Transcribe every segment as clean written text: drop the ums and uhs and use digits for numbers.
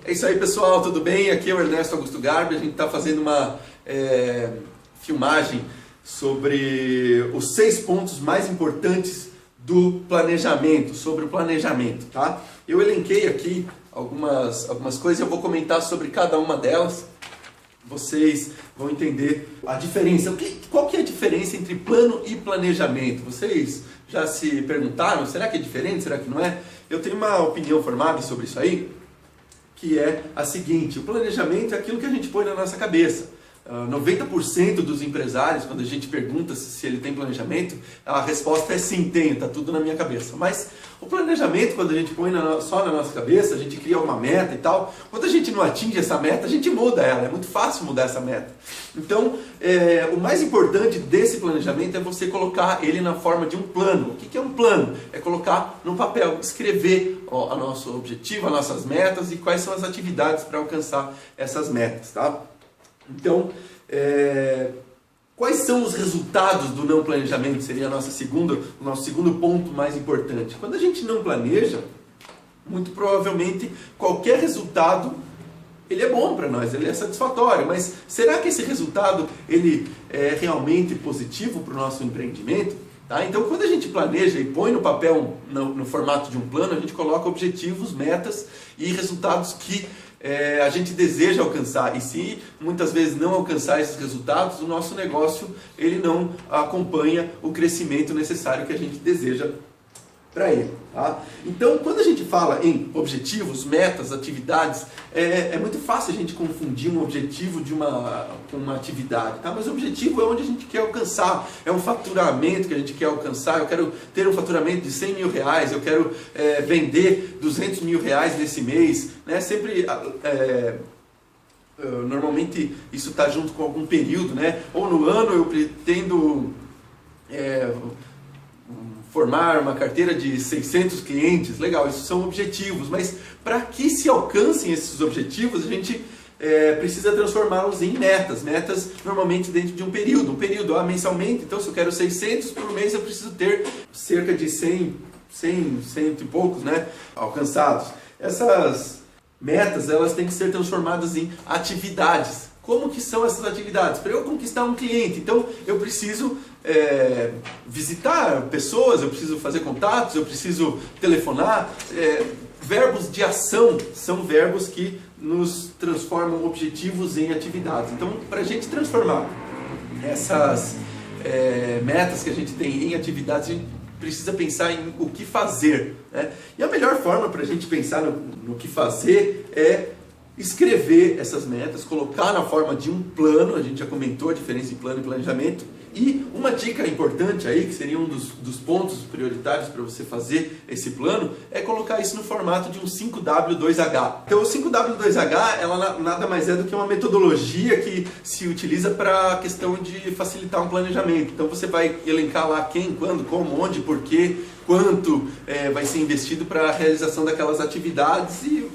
É isso aí, pessoal, tudo bem? Aqui é o Ernesto Augusto Garbi. A gente está fazendo uma filmagem sobre os 6 pontos mais importantes do planejamento, sobre o planejamento, tá? Eu elenquei aqui algumas coisas, eu vou comentar sobre cada uma delas. Vocês vão entender a diferença. Qual que é a diferença entre plano e planejamento? Vocês já se perguntaram, será que é diferente, será que não é? Eu tenho uma opinião formada sobre isso aí, que é a seguinte: o planejamento é aquilo que a gente põe na nossa cabeça. 90% dos empresários, quando a gente pergunta se ele tem planejamento, a resposta é sim, tenho, está tudo na minha cabeça. Mas o planejamento, quando a gente põe só na nossa cabeça, a gente cria uma meta e tal, quando a gente não atinge essa meta, a gente muda ela, é muito fácil mudar essa meta. Então, o mais importante desse planejamento é você colocar ele na forma de um plano. O que é um plano? É colocar no papel, escrever o nosso objetivo, as nossas metas e quais são as atividades para alcançar essas metas, tá? Então, quais são os resultados do não planejamento? Seria o nosso segundo ponto mais importante. Quando a gente não planeja, muito provavelmente qualquer resultado ele é bom para nós, ele é satisfatório, mas será que esse resultado ele é realmente positivo para o nosso empreendimento? Tá? Então, quando a gente planeja e põe no papel, no formato de um plano, a gente coloca objetivos, metas e resultados que a gente deseja alcançar. E se muitas vezes não alcançar esses resultados, o nosso negócio ele não acompanha o crescimento necessário que a gente deseja para ele. Tá? Então, quando a gente fala em objetivos, metas, atividades, é muito fácil a gente confundir um objetivo com uma atividade. Tá? Mas o objetivo é onde a gente quer alcançar, é um faturamento que a gente quer alcançar. Eu quero ter um faturamento de 100 mil reais, eu quero vender 200 mil reais nesse mês. Né? Sempre... normalmente isso está junto com algum período, né? Ou no ano eu pretendo formar uma carteira de 600 clientes, legal, isso são objetivos, mas para que se alcancem esses objetivos, a gente precisa transformá-los em metas normalmente dentro de um período mensalmente. Então, se eu quero 600 por mês, eu preciso ter cerca de 100 e poucos, né, alcançados. Essas metas, elas têm que ser transformadas em atividades. Como que são essas atividades? Para eu conquistar um cliente, então eu preciso visitar pessoas, eu preciso fazer contatos, eu preciso telefonar. Verbos de ação são verbos que nos transformam objetivos em atividades. Então, para a gente transformar essas metas que a gente tem em atividades, a gente precisa pensar em o que fazer. Né? E a melhor forma para a gente pensar no que fazer é escrever essas metas, colocar na forma de um plano. A gente já comentou a diferença em plano e planejamento. E uma dica importante aí, que seria um dos pontos prioritários para você fazer esse plano, é colocar isso no formato de um 5W2H. Então o 5W2H, ela nada mais é do que uma metodologia que se utiliza para a questão de facilitar um planejamento. Então você vai elencar lá quem, quando, como, onde, porquê, quanto vai ser investido para a realização daquelas atividades. E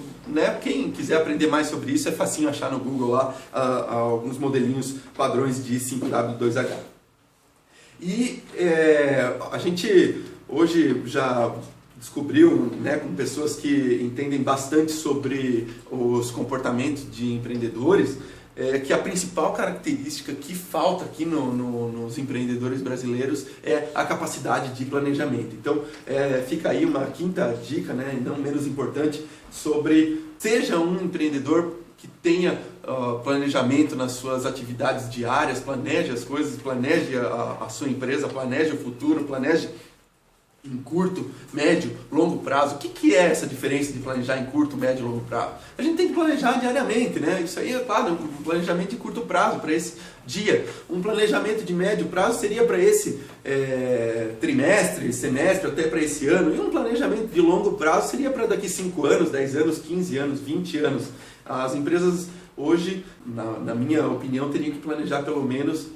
quem quiser aprender mais sobre isso, é facinho achar no Google lá alguns modelinhos padrões de 5W2H. E a gente hoje já descobriu, com pessoas que entendem bastante sobre os comportamentos de empreendedores, que a principal característica que falta aqui nos empreendedores brasileiros é a capacidade de planejamento. Então, fica aí uma quinta dica, e não menos importante, sobre seja um empreendedor que tenha planejamento nas suas atividades diárias, planeje as coisas, planeje a sua empresa, planeje o futuro, planeje em curto, médio, longo prazo. O que é essa diferença de planejar em curto, médio e longo prazo? A gente tem que planejar diariamente, né? Isso aí é claro, um planejamento de curto prazo para esse dia. Um planejamento de médio prazo seria para esse trimestre, semestre, até para esse ano. E um planejamento de longo prazo seria para daqui 5 anos, 10 anos, 15 anos, 20 anos. As empresas hoje, na minha opinião, teriam que planejar pelo menos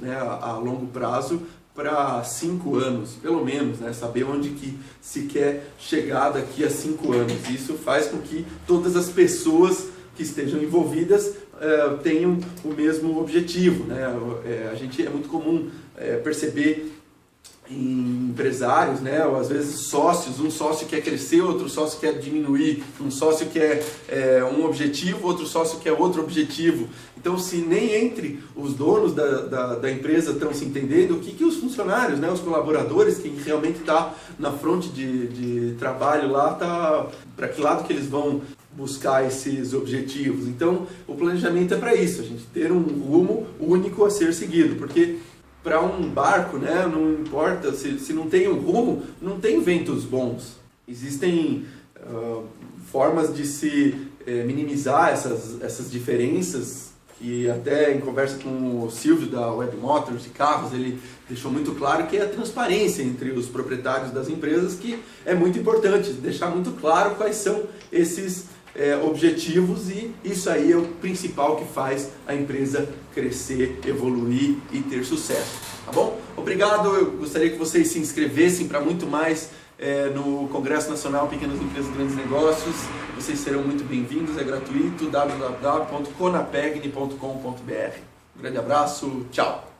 a longo prazo para 5 anos, pelo menos, saber onde que se quer chegar daqui a 5 anos. Isso faz com que todas as pessoas que estejam envolvidas tenham o mesmo objetivo. A gente é muito comum perceber em empresários, né? Ou às vezes sócios, um sócio quer crescer, outro sócio quer diminuir, um sócio quer um objetivo, outro sócio quer outro objetivo. Então, se nem entre os donos da empresa estão se entendendo, o que os funcionários, né, os colaboradores, quem realmente está na fronte de trabalho lá, para que lado que eles vão buscar esses objetivos? Então, o planejamento é para isso, a gente ter um rumo único a ser seguido, porque para um barco, né, não importa, se não tem um rumo, não tem ventos bons. Existem formas de se minimizar essas diferenças, que até em conversa com o Silvio da Web Motors de carros, ele deixou muito claro que é a transparência entre os proprietários das empresas, que é muito importante, deixar muito claro quais são esses objetivos, e isso aí é o principal que faz a empresa crescer, evoluir e ter sucesso, tá bom? Obrigado, eu gostaria que vocês se inscrevessem para muito mais no Congresso Nacional Pequenas Empresas e Grandes Negócios. Vocês serão muito bem-vindos, é gratuito, www.conapegni.com.br. Um grande abraço, tchau!